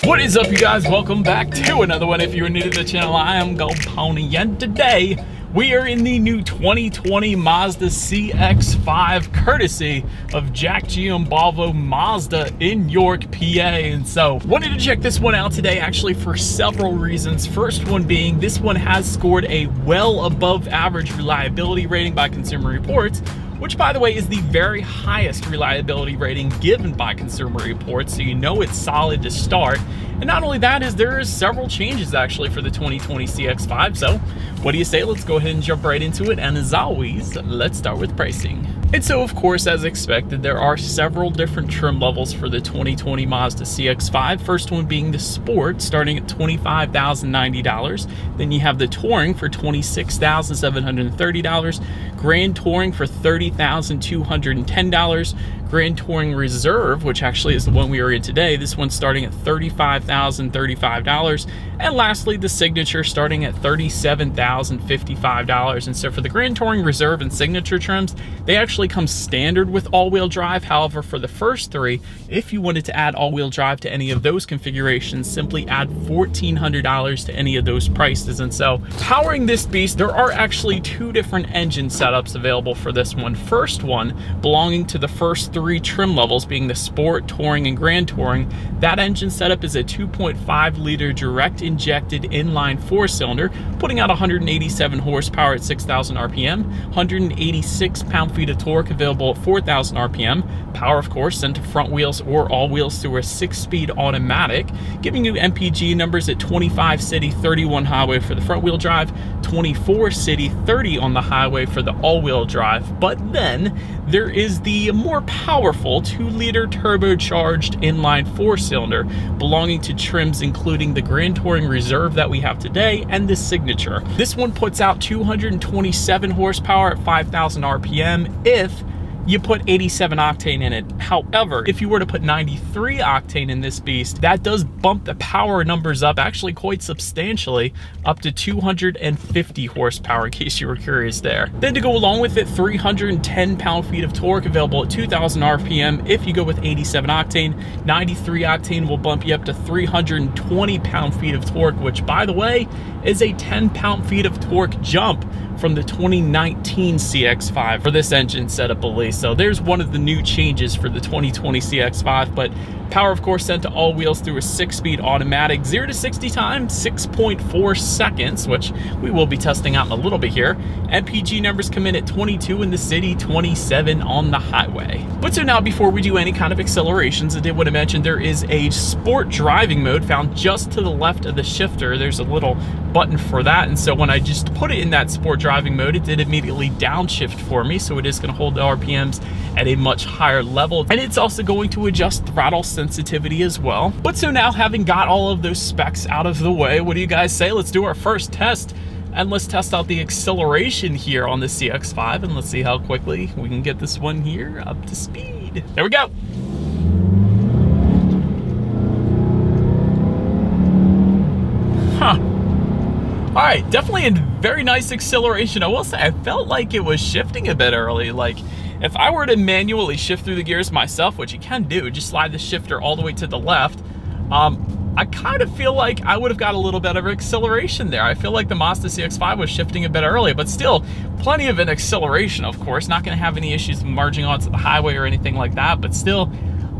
What is up, you guys? Welcome back to another one. If you're new to the channel, I am Gold Pony, and today we are in the new 2020 Mazda CX-5 courtesy of Jack GM Volvo Mazda in York, PA. And so wanted to check this one out today actually for several reasons. First one being this one has scored a well above average reliability rating by Consumer Reports, which by the way is the very highest reliability rating given by Consumer Reports, so you know it's solid to start. And not only that, there is several changes actually for the 2020 CX-5. So what do you say? Let's go ahead and jump right into it. And as always, let's start with pricing. And so of course, as expected, there are several different trim levels for the 2020 Mazda CX-5. First one being the Sport, starting at $25,090. Then you have the Touring for $26,730. Grand Touring for $30,210. Grand Touring Reserve, which actually is the one we are in today, this one's starting at $35,035. And lastly, the Signature starting at $37,055. And so for the Grand Touring Reserve and Signature trims, they actually come standard with all-wheel drive. However, for the first three, if you wanted to add all-wheel drive to any of those configurations, simply add $1,400 to any of those prices. And so powering this beast, there are actually two different engine setups available for this one. First one belonging to the first three trim levels, being the Sport, Touring, and Grand Touring. That engine setup is a 2.5 liter direct injected inline four-cylinder, putting out 187 horsepower at 6,000 RPM, 186 pound-feet of torque available at 4,000 RPM. Power, of course, sent to front wheels or all wheels through a 6-speed automatic, giving you MPG numbers at 25 city, 31 highway for the front-wheel drive, 24 city, 30 on the highway for the all-wheel drive. But then there is the more powerful 2-liter turbocharged inline four-cylinder belonging to trims including the Grand Touring Reserve that we have today and the Signature. This one puts out 227 horsepower at 5,000 RPM if you put 87 octane in it. However, if you were to put 93 octane in this beast, that does bump the power numbers up actually quite substantially, up to 250 horsepower, in case you were curious there. Then to go along with it, 310 pound-feet of torque available at 2,000 RPM if you go with 87 octane. 93 octane will bump you up to 320 pound-feet of torque, which by the way is a 10 pound-feet of torque jump from the 2019 CX-5 for this engine setup at least. So there's one of the new changes for the 2020 CX-5, but power, of course, sent to all wheels through a 6-speed automatic, 0 to 60 time, 6.4 seconds, which we will be testing out in a little bit here. MPG numbers come in at 22 in the city, 27 on the highway. But so now, before we do any kind of accelerations, I did want to mention there is a sport driving mode found just to the left of the shifter. There's a little button for that, and so when I just put it in that sport driving mode, it did immediately downshift for me, so it is going to hold the RPMs at a much higher level, and it's also going to adjust throttle sensitivity as well. But so now, having got all of those specs out of the way, what do you guys say? Let's do our first test, and let's test out the acceleration here on the CX-5, and let's see how quickly we can get this one here up to speed. There we go. Huh. All right, definitely a very nice acceleration. I will say I felt like it was shifting a bit early. Like if I were to manually shift through the gears myself, which you can do, just slide the shifter all the way to the left, I kind of feel like I would have got a little bit of acceleration there. I feel like the Mazda CX-5 was shifting a bit early, but still plenty of an acceleration, of course. Not going to have any issues merging onto the highway or anything like that, but still,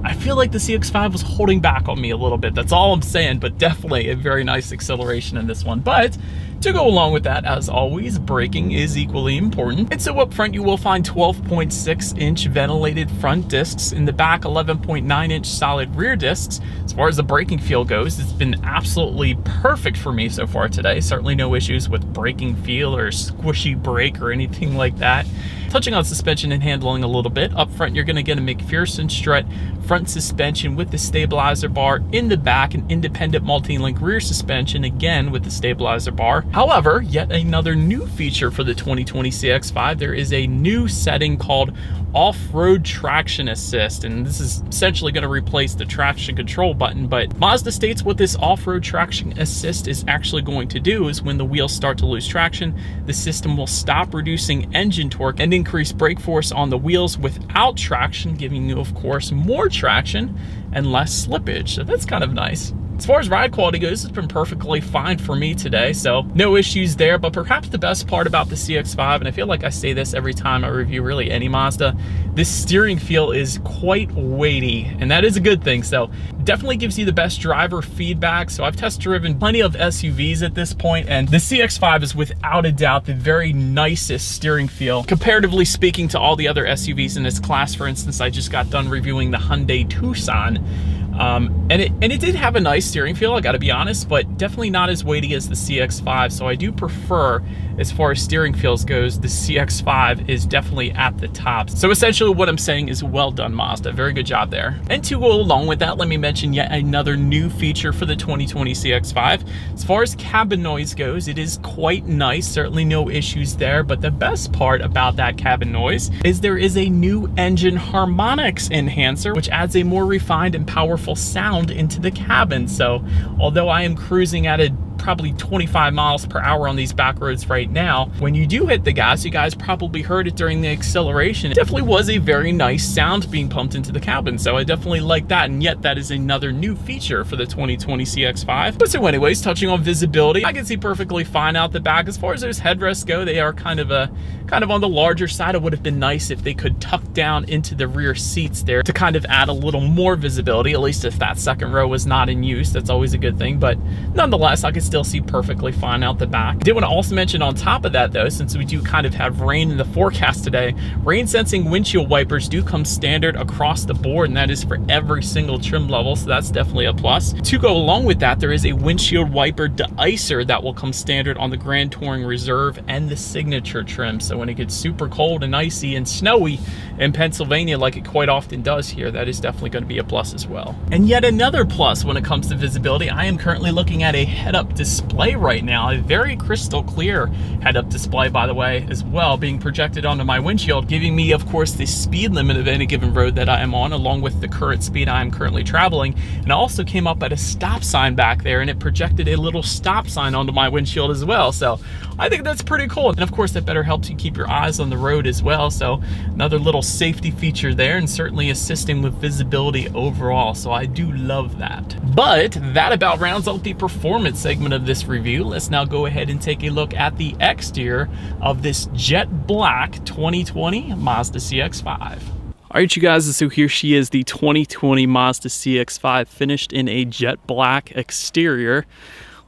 I feel like the CX-5 was holding back on me a little bit. That's all I'm saying, but definitely a very nice acceleration in this one. But to go along with that, as always, braking is equally important. And so up front, you will find 12.6-inch ventilated front discs. In the back, 11.9-inch solid rear discs. As far as the braking feel goes, it's been absolutely perfect for me so far today. Certainly no issues with braking feel or squishy brake or anything like that. Touching on suspension and handling a little bit, up front you're going to get a McPherson strut front suspension with the stabilizer bar. In the back, an independent multi-link rear suspension, again with the stabilizer bar. However, yet another new feature for the 2020 CX-5, there is a new setting called off-road traction assist, and this is essentially going to replace the traction control button. But Mazda states what this off-road traction assist is actually going to do is when the wheels start to lose traction, the system will stop reducing engine torque and increase brake force on the wheels without traction, giving you, of course, more traction and less slippage. So that's kind of nice. As far as ride quality goes, it's been perfectly fine for me today, so no issues there. But perhaps the best part about the CX-5, and I feel like I say this every time I review really any Mazda, this steering feel is quite weighty, and that is a good thing. So definitely gives you the best driver feedback. So I've test driven plenty of SUVs at this point, and the CX-5 is without a doubt the very nicest steering feel, comparatively speaking to all the other SUVs in this class. For instance, I just got done reviewing the Hyundai Tucson, and it did have a nice steering feel, I gotta be honest, but definitely not as weighty as the CX-5. So I do prefer, as far as steering feels goes, the CX-5 is definitely at the top. So essentially what I'm saying is well done, Mazda. Very good job there. And to go along with that, let me mention yet another new feature for the 2020 CX-5. As far as cabin noise goes, it is quite nice. Certainly no issues there, but the best part about that cabin noise is there is a new engine harmonics enhancer, which adds a more refined and powerful sound into the cabin. So although I am cruising at probably 25 miles per hour on these back roads right now, when you do hit the gas, you guys probably heard it during the acceleration. It definitely was a very nice sound being pumped into the cabin, so I definitely like that. And yet that is another new feature for the 2020 CX-5. But so anyways, touching on visibility, I can see perfectly fine out the back. As far as those headrests go, they are kind of on the larger side. It would have been nice if they could tuck down into the rear seats there to kind of add a little more visibility, at least if that second row was not in use. That's always a good thing, but nonetheless, I can still see perfectly fine out the back. I did want to also mention on top of that though, since we do kind of have rain in the forecast today, rain sensing windshield wipers do come standard across the board, and that is for every single trim level, so that's definitely a plus. To go along with that, there is a windshield wiper de-icer that will come standard on the Grand Touring Reserve and the Signature trim. So when it gets super cold and icy and snowy in Pennsylvania, like it quite often does here, that is definitely going to be a plus as well. And yet another plus when it comes to visibility, I am currently looking at a head-up display right now, a very crystal clear head-up display, by the way, as well, being projected onto my windshield, giving me, of course, the speed limit of any given road that I am on, along with the current speed I am currently traveling. And I also came up at a stop sign back there, and it projected a little stop sign onto my windshield as well. So I think that's pretty cool. And of course, that better helps you keep your eyes on the road as well. So another little safety feature there, and certainly assisting with visibility overall. So I do love that. But that about rounds out the performance segment of this review. Let's now go ahead and take a look at the exterior of this jet black 2020 Mazda CX-5. All right, you guys, so here she is, the 2020 Mazda CX-5, finished in a jet black exterior.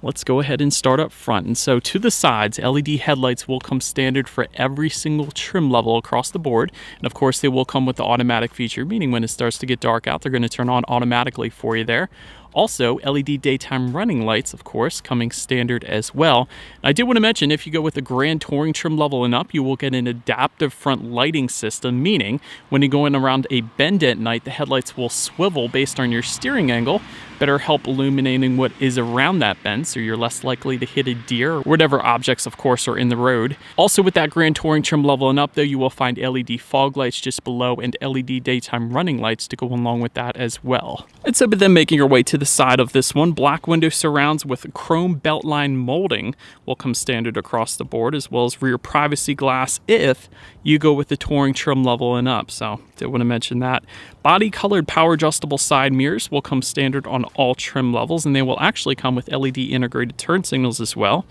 Let's go ahead and start up front. And so to the sides, LED headlights will come standard for every single trim level across the board. And of course, they will come with the automatic feature, meaning when it starts to get dark out, they're going to turn on automatically for you there. Also, LED daytime running lights, of course, coming standard as well. I did want to mention, if you go with the Grand Touring trim level and up, you will get an adaptive front lighting system, meaning when you're going around a bend at night, the headlights will swivel based on your steering angle, better help illuminating what is around that bend, so you're less likely to hit a deer or whatever objects, of course, are in the road. Also, with that Grand Touring trim level and up, though, you will find LED fog lights just below and LED daytime running lights to go along with that as well. And so, but then making your way to the side of this one, black window surrounds with chrome beltline molding will come standard across the board, as well as rear privacy glass if you go with the Touring trim level and up. So did want to mention that. Body colored power adjustable side mirrors will come standard on all trim levels, and they will actually come with LED integrated turn signals as well.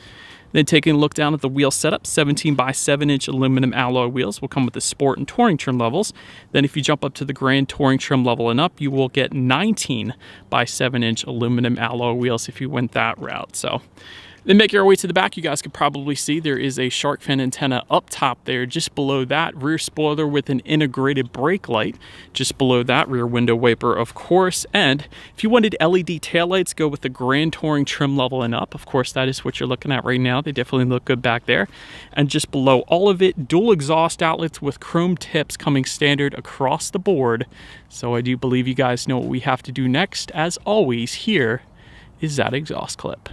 Then taking a look down at the wheel setup, 17 by 7 inch aluminum alloy wheels will come with the Sport and Touring trim levels. Then if you jump up to the Grand Touring trim level and up, you will get 19 by 7 inch aluminum alloy wheels if you went that route. So then making our way to the back, you guys could probably see there is a shark fin antenna up top there. Just below that, rear spoiler with an integrated brake light. Just below that, rear window wiper, of course. And if you wanted LED taillights, go with the Grand Touring trim level and up. Of course, that is what you're looking at right now. They definitely look good back there. And just below all of it, dual exhaust outlets with chrome tips coming standard across the board. So I do believe you guys know what we have to do next. As always, here is that exhaust clip.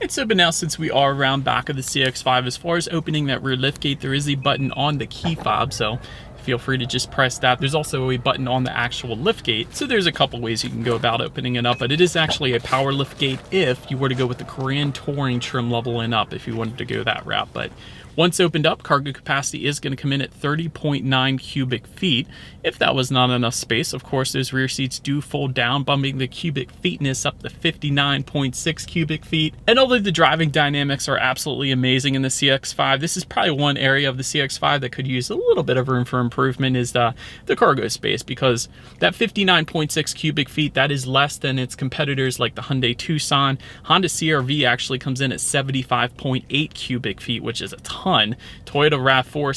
And so, but now since we are around back of the CX-5, as far as opening that rear liftgate, there is a button on the key fob, so feel free to just press that. There's also a button on the actual liftgate, so there's a couple ways you can go about opening it up, but it is actually a power liftgate if you were to go with the Grand Touring trim level and up, if you wanted to go that route. But once opened up, cargo capacity is going to come in at 30.9 cubic feet. If that was not enough space, of course, those rear seats do fold down, bumping the cubic feetness up to 59.6 cubic feet. And although the driving dynamics are absolutely amazing in the CX-5, this is probably one area of the CX-5 that could use a little bit of room for improvement is the cargo space, because that 59.6 cubic feet, that is less than its competitors like the Hyundai Tucson. Honda CR-V actually comes in at 75.8 cubic feet, which is a ton. Toyota RAV4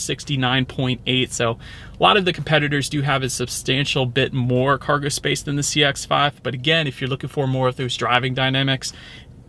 69.8, so a lot of the competitors do have a substantial bit more cargo space than the CX-5, but again, if you're looking for more of those driving dynamics,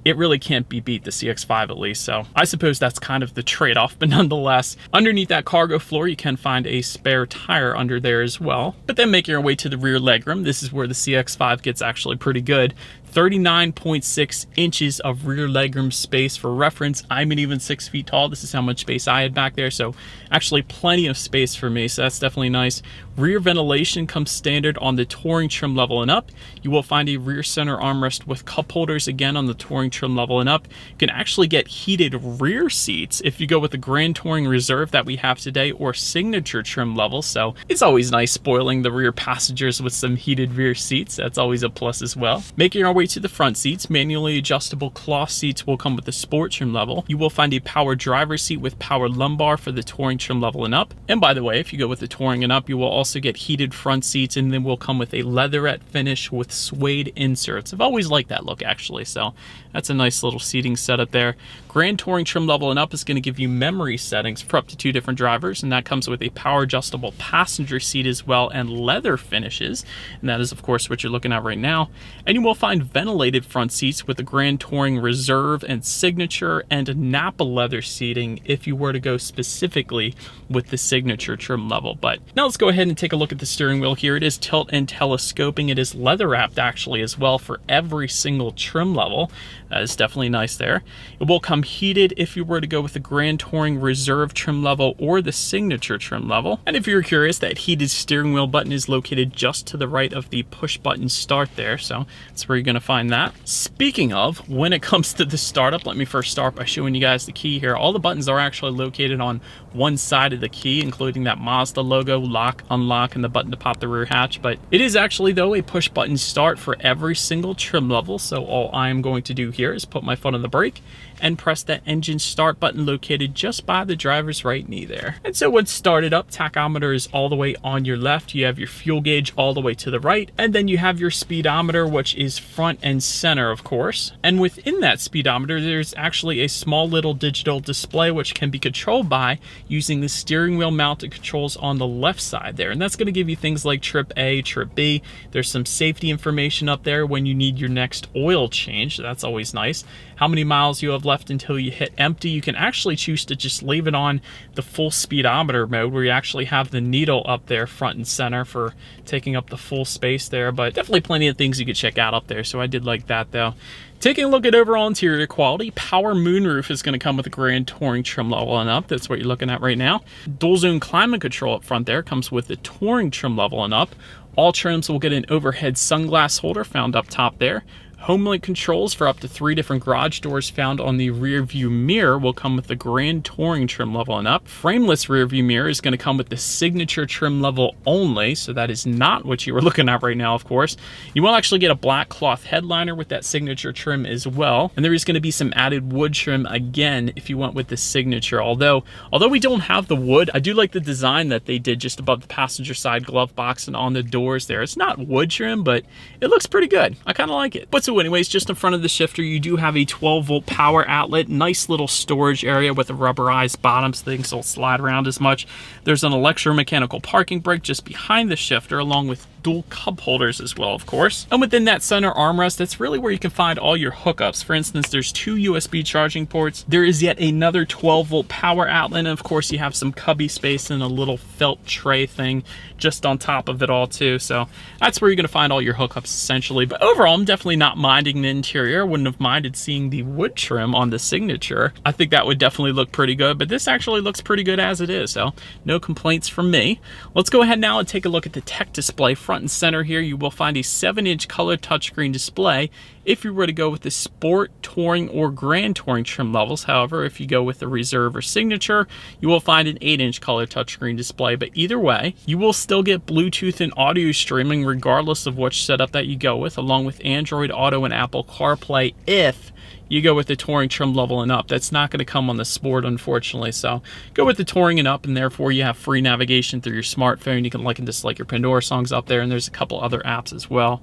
it really can't be beat, the CX-5 at least. So I suppose that's kind of the trade-off, but nonetheless, underneath that cargo floor, you can find a spare tire under there as well. But then making our way to the rear legroom, this is where the CX-5 gets actually pretty good. 39.6 inches of rear legroom space. For reference, I'm an even 6 feet tall. This is how much space I had back there, so actually plenty of space for me, so that's definitely nice. Rear ventilation comes standard on the Touring trim level and up. You will find a rear center armrest with cup holders again on the Touring trim level and up. You can actually get heated rear seats if you go with the Grand Touring Reserve that we have today or Signature trim level, so it's always nice spoiling the rear passengers with some heated rear seats. That's always a plus as well. Making our way to the front seats, manually adjustable cloth seats will come with the Sport trim level. You will find a power driver seat with power lumbar for the Touring trim level and up. And by the way, if you go with the Touring and up, you will also get heated front seats, and then will come with a leatherette finish with suede inserts. I've always liked that look actually, so that's a nice little seating setup there. Grand Touring trim level and up is going to give you memory settings for up to 2 different drivers, and that comes with a power adjustable passenger seat as well and leather finishes, and that is of course what you're looking at right now. And you will find ventilated front seats with the Grand Touring Reserve and Signature and Napa leather seating if you were to go specifically with the Signature trim level. But now let's go ahead and take a look at the steering wheel here. It is tilt and telescoping. It is leather wrapped actually as well for every single trim level. That is definitely nice there. It will come heated if you were to go with the Grand Touring Reserve trim level or the Signature trim level. And if you're curious, that heated steering wheel button is located just to the right of the push button start there, so that's where you're going to find that. Speaking of, when it comes to the startup, let me first start by showing you guys the key here. All the buttons are actually located on one side of the key, including that Mazda logo, lock, unlock, and the button to pop the rear hatch. But it is actually, though, a push button start for every single trim level, so all I am going to do here is put my foot on the brake and press that engine start button located just by the driver's right knee there. And so once started up, tachometer is all the way on your left. You have your fuel gauge all the way to the right, and then you have your speedometer, which is front and center, of course. And within that speedometer, there's actually a small little digital display which can be controlled by using the steering wheel mounted controls on the left side there. And that's going to give you things like trip A, trip B. There's some safety information up there when you need your next oil change. That's always nice. How many miles you have left until you hit empty. You can actually choose to just leave it on the full speedometer mode, where you actually have the needle up there front and center for taking up the full space there. But definitely plenty of things you could check out up there, so I did like that though. Taking a look at overall interior quality, power moonroof is going to come with a Grand Touring trim level and up. That's what you're looking at right now. Dual zone climate control up front there comes with the Touring trim level and up. All trims will get an overhead sunglass holder found up top there. Homelink controls for up to 3 different garage doors found on the rear view mirror will come with the Grand Touring trim level and up. Frameless rear view mirror is going to come with the Signature trim level only, so that is not what you were looking at right now, of course. You will actually get a black cloth headliner with that Signature trim as well, and there is going to be some added wood trim again if you went with the Signature. Although we don't have the wood, I do like the design that they did just above the passenger side glove box and on the doors there. It's not wood trim, but it looks pretty good. I kind of like it. But so anyways, just in front of the shifter, you do have a 12-volt power outlet. Nice little storage area with a rubberized bottom so things don't slide around as much. There's an electromechanical parking brake just behind the shifter, along with dual cup holders as well, of course. And within that center armrest, that's really where you can find all your hookups. For instance, there's 2 USB charging ports. There is yet another 12-volt power outlet, and of course you have some cubby space and a little felt tray thing just on top of it all too. So that's where you're gonna find all your hookups essentially. But overall, I'm definitely not minding the interior. I wouldn't have minded seeing the wood trim on the Signature. I think that would definitely look pretty good, but this actually looks pretty good as it is, so no complaints from me. Let's go ahead now and take a look at the tech display. Front and center here, you will find a 7-inch color touchscreen display if you were to go with the Sport, Touring, or Grand Touring trim levels. However, if you go with the Reserve or Signature, you will find an 8-inch color touchscreen display. But either way, you will still get Bluetooth and audio streaming regardless of which setup that you go with, along with Android Auto and Apple CarPlay if you go with the Touring trim level and up. That's not going to come on the Sport, unfortunately. So go with the Touring and up, and therefore you have free navigation through your smartphone. You can like and dislike your Pandora songs up there, and there's a couple other apps as well.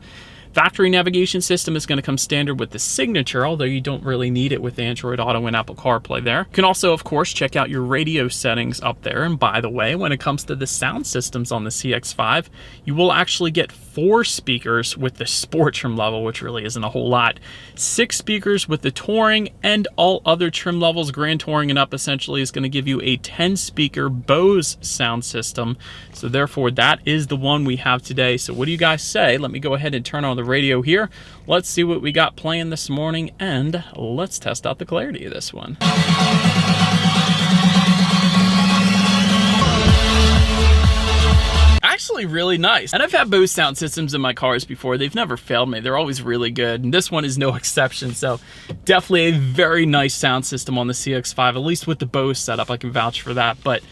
Factory navigation system is going to come standard with the Signature, although you don't really need it with Android Auto and Apple CarPlay there. You can also, of course, check out your radio settings up there. And by the way, when it comes to the sound systems on the CX-5, you will actually get 4 speakers with the Sport trim level, which really isn't a whole lot. 6 speakers with the Touring, and all other trim levels, Grand Touring and up, essentially is going to give you a 10-speaker Bose sound system. So therefore, that is the one we have today. So what do you guys say? Let me go ahead and turn on the radio here. Let's see what we got playing this morning, and let's test out the clarity of this one. Actually really nice. And I've had Bose sound systems in my cars before. They've never failed me. They're always really good, and this one is no exception. So definitely a very nice sound system on the CX-5, at least with the Bose setup. I can vouch for that. But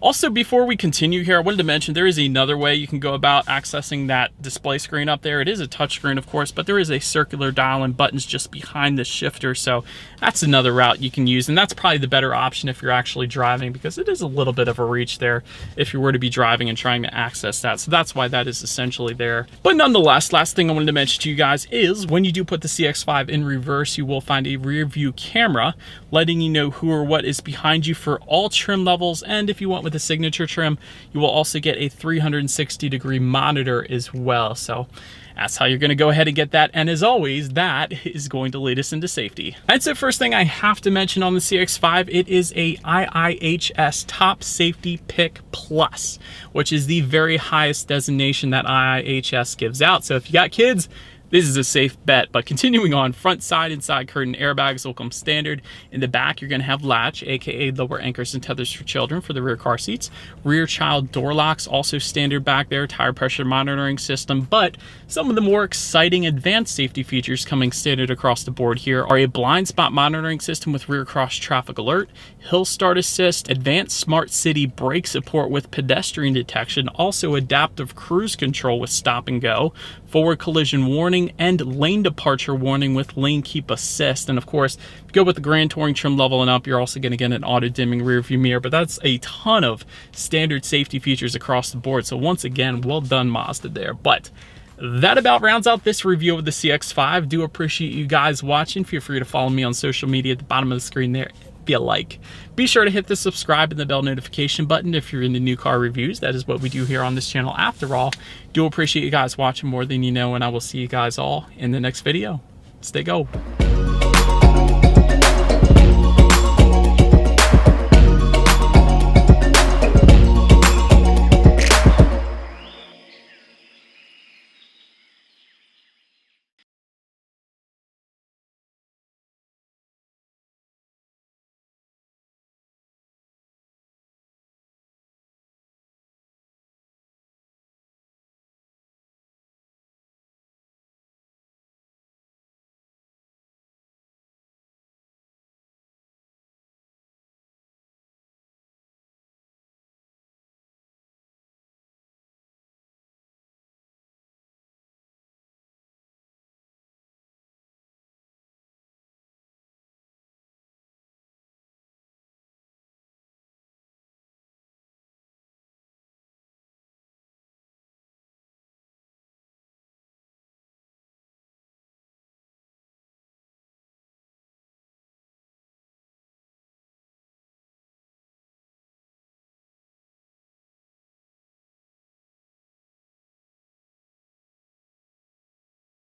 also, before we continue here, I wanted to mention there is another way you can go about accessing that display screen up there. It is a touchscreen, of course, but there is a circular dial and buttons just behind the shifter. So that's another route you can use, and that's probably the better option if you're actually driving, because it is a little bit of a reach there if you were to be driving and trying to access that. So that's why that is essentially there. But nonetheless, last thing I wanted to mention to you guys is when you do put the CX-5 in reverse, you will find a rear view camera letting you know who or what is behind you for all trim levels. And if you want with the Signature trim, you will also get a 360-degree monitor as well. So that's how you're going to go ahead and get that. And as always, that is going to lead us into safety. And so first thing I have to mention on the CX-5, it is a IIHS Top Safety Pick Plus, which is the very highest designation that IIHS gives out. So if you got kids, this is a safe bet. But continuing on, front side and side curtain airbags will come standard. In the back, you're going to have latch, aka lower anchors and tethers for children for the rear car seats. Rear child door locks, also standard back there. Tire pressure monitoring system. But some of the more exciting advanced safety features coming standard across the board here are a blind spot monitoring system with rear cross traffic alert, hill start assist, advanced smart city brake support with pedestrian detection, also adaptive cruise control with stop and go, forward collision warning, and lane departure warning with lane keep assist. And of course, if you go with the Grand Touring trim level and up, you're also going to get an auto dimming rear view mirror. But that's a ton of standard safety features across the board. So once again, well done Mazda there. But that about rounds out this review of the CX-5. Do appreciate you guys watching. Feel free to follow me on social media at the bottom of the screen there. Be a like. Be sure to hit the subscribe and the bell notification button if you're into new car reviews. That is what we do here on this channel after all. Do appreciate you guys watching more than you know, and I will see you guys all in the next video. Stay gold.